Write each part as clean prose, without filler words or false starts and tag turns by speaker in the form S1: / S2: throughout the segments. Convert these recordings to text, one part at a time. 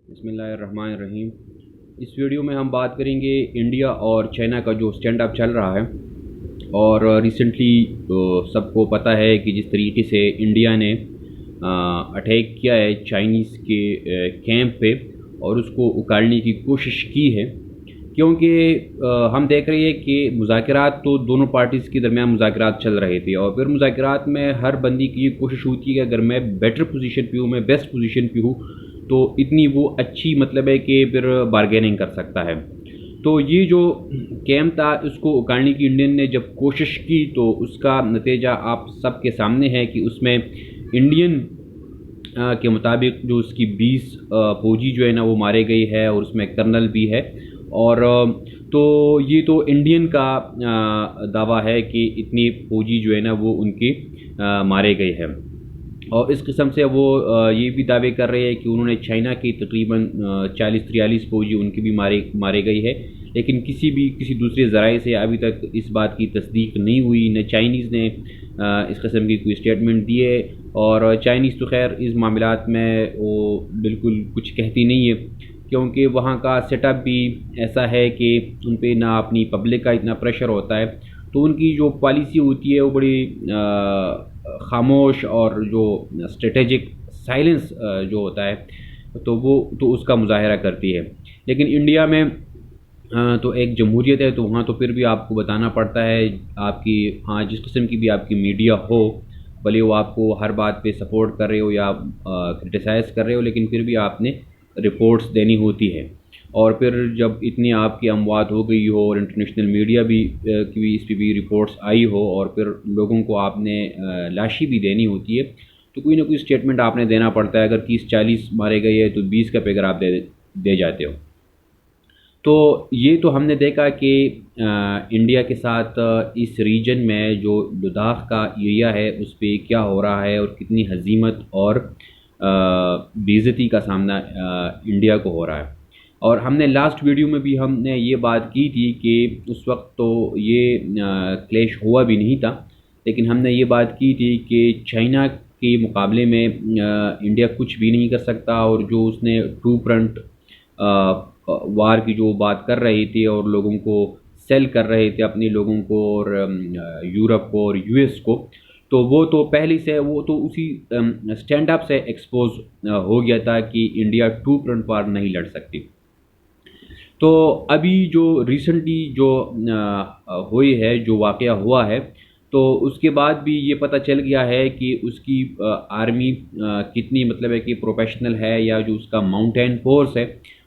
S1: बिस्मिल्लाहिर्रहमानिर्रहीम। इस वीडियो में हम बात करेंगे इंडिया और चाइना का जो स्टैंड अप चल रहा है। और रिसेंटली सबको पता है कि जिस तरीके से इंडिया ने अटैक किया है चाइनीज़ के कैंप पे और उसको उखाड़ने की कोशिश की है, क्योंकि हम देख रहे हैं कि मुज़ाकरात तो दोनों पार्टीज़ के दरमियान मुज़ाकरात चल रहे थे और फिर मुज़ाकरात में हर बंदी की ये कोशिश होती है कि अगर मैं बेटर पोजीशन पे हूँ, मैं बेस्ट पोजीशन पे हूँ, तो इतनी वो अच्छी मतलब है कि फिर बारगेनिंग कर सकता है। तो ये जो कैंप था उसको उखाड़ने की इंडियन ने जब कोशिश की तो उसका नतीजा आप सबके सामने है कि उसमें इंडियन के मुताबिक जो उसकी 20 फौजी जो है ना वो मारे गए है और उसमें कर्नल भी है। और तो ये तो इंडियन का दावा है कि इतनी फौजी जो है ना वो उनके मारे गए हैं। और इस किस्म से वो ये भी दावे कर रहे हैं कि उन्होंने चाइना की तकरीबन 40-43 फौजी उनके भी मारे गई है, लेकिन किसी दूसरे ज़राए से अभी तक इस बात की तस्दीक नहीं हुई। न चाइनीज़ ने इस किस्म की कोई स्टेटमेंट दी है और चाइनीज़ तो खैर इस मामलात में वो बिल्कुल कुछ कहती नहीं है, क्योंकि वहाँ का सेटअप भी ऐसा है कि उन पर ना अपनी पब्लिक का इतना प्रेशर होता है, तो उनकी जो पॉलिसी होती है वो बड़ी खामोश और जो स्ट्रेटेजिक साइलेंस जो होता है तो वो तो उसका मुजाहरा करती है। लेकिन इंडिया में तो एक जमहूरियत है, तो वहाँ तो फिर भी आपको बताना पड़ता है आपकी, हाँ, जिस किस्म की भी आपकी मीडिया हो, भले वो आपको हर बात पे सपोर्ट कर रहे हो या क्रिटिसाइज़ कर रहे हो, लेकिन फिर भी आपने रिपोर्ट्स देनी होती है। और फिर जब इतनी आपकी अमवात हो गई हो और इंटरनेशनल मीडिया भी की भी इस पर भी रिपोर्ट्स आई हो और फिर लोगों को आपने लाशी भी देनी होती है, तो कोई ना कोई स्टेटमेंट आपने देना पड़ता है। अगर 30-40 मारे गए हैं तो 20 का फिगर आप दे जाते हो। तो ये तो हमने देखा कि इंडिया के साथ इस रीजन में जो लद्दाख का एरिया है उस पर क्या हो रहा है और कितनी हजीमत और बेइज्जती का सामना इंडिया को हो रहा है। और हमने लास्ट वीडियो में भी हमने ये बात की थी कि उस वक्त तो ये क्लैश हुआ भी नहीं था, लेकिन हमने ये बात की थी कि चाइना के मुकाबले में इंडिया कुछ भी नहीं कर सकता, और जो उसने टू फ्रंट वार की जो बात कर रही थी और लोगों को सेल कर रहे थे, अपने लोगों को और यूरोप को और यूएस को, तो वो तो पहले से वो तो उसी स्टैंड अप से एक्सपोज हो गया था कि इंडिया टू फ्रंट वार नहीं लड़ सकती। तो अभी जो रिसेंटली जो हुई है, जो वाक़या हुआ है, तो उसके बाद भी ये पता चल गया है कि उसकी आर्मी कितनी मतलब है कि प्रोफेशनल है, या जो उसका माउंटेन फोर्स है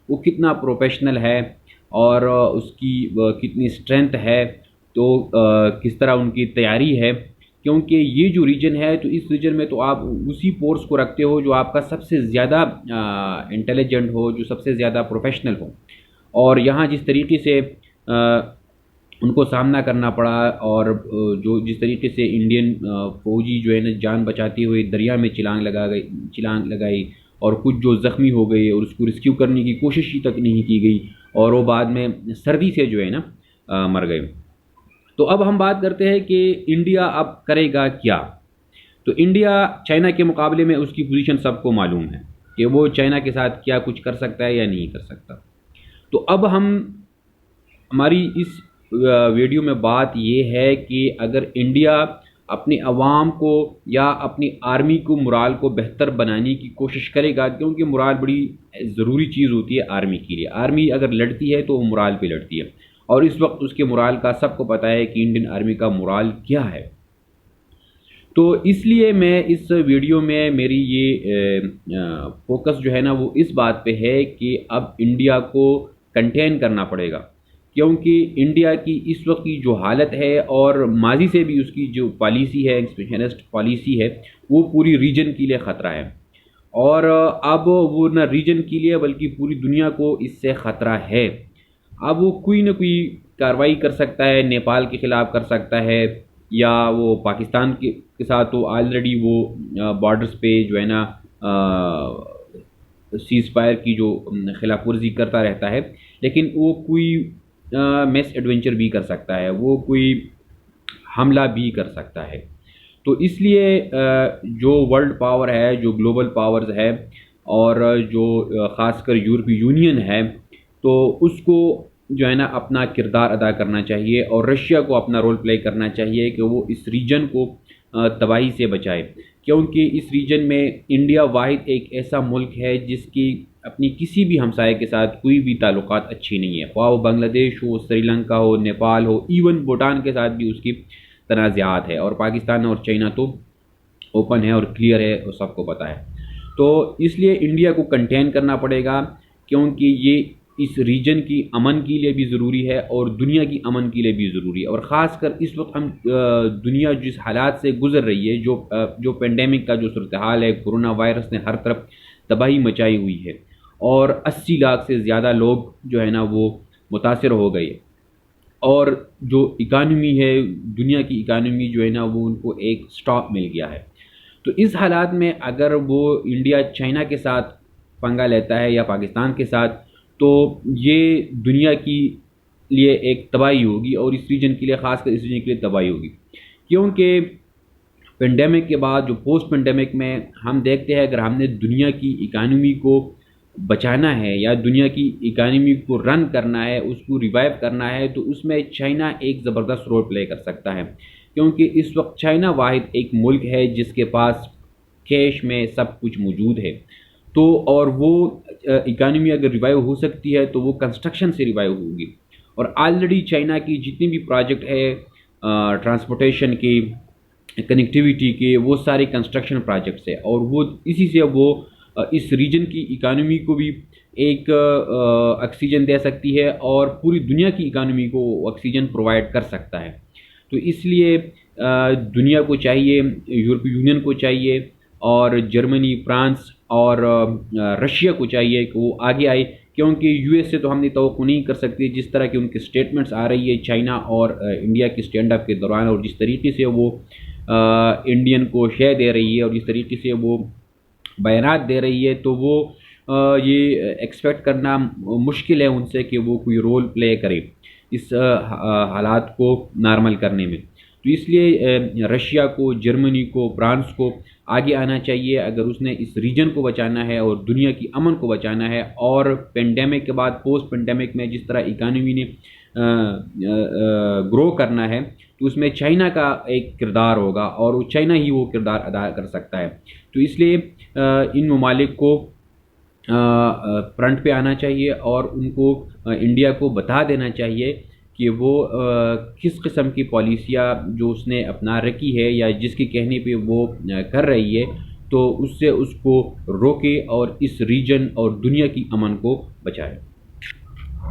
S1: वो कितना प्रोफेशनल है और उसकी कितनी स्ट्रेंथ है, तो किस तरह उनकी तैयारी है। क्योंकि ये जो रीजन है तो इस रीजन में तो आप उसी फोर्स को रखते हो जो आपका सबसे ज़्यादा इंटेलिजेंट हो, जो सबसे ज़्यादा प्रोफेशनल हो। और यहाँ जिस तरीके से उनको सामना करना पड़ा और जो जिस तरीके से इंडियन फौजी जो है ना जान बचाते हुए दरिया में छलांग लगाई और कुछ जो ज़ख्मी हो गए और उसको रिस्क्यू करने की कोशिश ही तक नहीं की गई, और वो बाद में सर्दी से जो है ना मर गए। तो अब हम बात करते हैं कि इंडिया अब करेगा क्या। तो इंडिया चाइना के मुकाबले में उसकी पोजीशन सबको मालूम है कि वो चाइना के साथ क्या कुछ कर सकता है या नहीं कर सकता। तो अब हमारी इस वीडियो में बात ये है कि अगर इंडिया अपनी आवाम को या अपनी आर्मी को मोराल को बेहतर बनाने की कोशिश करेगा, क्योंकि मोराल बड़ी ज़रूरी चीज़ होती है आर्मी के लिए। आर्मी अगर लड़ती है तो वो मोराल पे लड़ती है, और इस वक्त उसके मोराल का सबको पता है कि इंडियन आर्मी का मोराल क्या है। तो इसलिए मैं इस वीडियो में मेरी ये फोकस जो है ना वो इस बात पे है कि अब इंडिया को कंटेन करना पड़ेगा, क्योंकि इंडिया की इस वक्त की जो हालत है और माजी से भी उसकी जो पॉलिसी है, एक्सपेंशनिस्ट पॉलिसी है, वो पूरी रीजन के लिए ख़तरा है। और अब वो न रीजन के लिए बल्कि पूरी दुनिया को इससे ख़तरा है। अब वो कोई ना कोई कार्रवाई कर सकता है, नेपाल के ख़िलाफ़ कर सकता है, या वो पाकिस्तान के साथ तो ऑलरेडी वो बॉर्डर्स पे जो है ना सीज़ फायर की जो खिलाफ वर्जी करता रहता है, लेकिन वो कोई मैस एडवेंचर भी कर सकता है, वो कोई हमला भी कर सकता है। तो इसलिए जो वर्ल्ड पावर है, जो ग्लोबल पावर्स है, और जो ख़ासकर यूरोपीय यूनियन है तो उसको जो है ना अपना किरदार अदा करना चाहिए और रशिया को अपना रोल प्ले करना चाहिए कि वो इस रीजन को तबाही से बचाए, क्योंकि इस रीजन में इंडिया वाहिद एक ऐसा मुल्क है जिसकी अपनी किसी भी हमसाये के साथ कोई भी ताल्लुकात अच्छी नहीं है, ख्वाह वो बांग्लादेश हो, श्रीलंका हो, नेपाल हो, इवन भूटान के साथ भी उसकी तनाज़ात है। और पाकिस्तान और चाइना तो ओपन है और क्लियर है और सबको पता है। तो इसलिए इंडिया को कंटेन करना पड़ेगा, क्योंकि ये इस रीजन की अमन के लिए भी ज़रूरी है और दुनिया की अमन के लिए भी ज़रूरी है। और ख़ासकर इस वक्त हम दुनिया जिस हालात से गुज़र रही है, जो पेंडेमिक का जो सूरत हाल है, कोरोना वायरस ने हर तरफ तबाही मचाई हुई है और 80 लाख से ज़्यादा लोग जो है ना वो मुतासर हो गए और जो इकानमी है, दुनिया की इकानमी जो है ना वो उनको एक स्टॉप मिल गया है। तो इस हालात में अगर वो इंडिया चाइना के साथ पंगा लेता है या पाकिस्तान के साथ, तो ये दुनिया की लिए एक तबाही होगी और इस रीजन के लिए, ख़ासकर इस रीजन के लिए तबाही होगी। क्योंकि पेंडेमिक के बाद जो पोस्ट पेंडेमिक में हम देखते हैं, अगर हमने दुनिया की इकानमी को बचाना है या दुनिया की इकानमी को रन करना है, उसको रिवाइव करना है, तो उसमें चाइना एक ज़बरदस्त रोल प्ले कर सकता है। क्योंकि इस वक्त चाइना वाहिद एक मुल्क है जिसके पास कैश में सब कुछ मौजूद है। तो और वो इकानमी अगर रिवाइव हो सकती है तो वो कंस्ट्रक्शन से रिवाइव होगी। और ऑलरेडी चाइना की जितनी भी प्रोजेक्ट है ट्रांसपोर्टेशन की, कनेक्टिविटी के, वो सारे कंस्ट्रक्शन प्रोजेक्ट्स है और वो इसी से वो इस रीजन की इकानमी को भी एक ऑक्सीजन दे सकती है और पूरी दुनिया की इकानमी को ऑक्सीजन प्रोवाइड कर सकता है। तो इसलिए दुनिया को चाहिए, यूरोपीय यूनियन को चाहिए और जर्मनी, फ्रांस और रशिया को चाहिए कि वो आगे आए, क्योंकि यूएस से तो हमने तवक्को नहीं कर सकते जिस तरह की उनकी स्टेटमेंट्स आ रही है चाइना और इंडिया की स्टैंड अप के दौरान, और जिस तरीके से वो इंडियन को शेयर दे रही है और जिस तरीके से वो बयानात दे रही है, तो वो ये एक्सपेक्ट करना मुश्किल है उनसे कि वो कोई रोल प्ले करे इस हालात को नॉर्मल करने में। तो इसलिए रशिया को, जर्मनी को, फ्रांस को आगे आना चाहिए अगर उसने इस रीजन को बचाना है और दुनिया की अमन को बचाना है। और पेंडेमिक के बाद, पोस्ट पेंडेमिक में जिस तरह इकानमी ने ग्रो करना है, तो उसमें चाइना का एक किरदार होगा और चाइना ही वो किरदार अदा कर सकता है। तो इसलिए इन ममालिक को फ्रंट पे आना चाहिए और उनको इंडिया को बता देना चाहिए कि वो किस किस्म की पॉलिसियाँ जो उसने अपना रखी है या जिसके कहने पे वो कर रही है, तो उससे उसको रोके और इस रीजन और दुनिया की अमन को बचाए।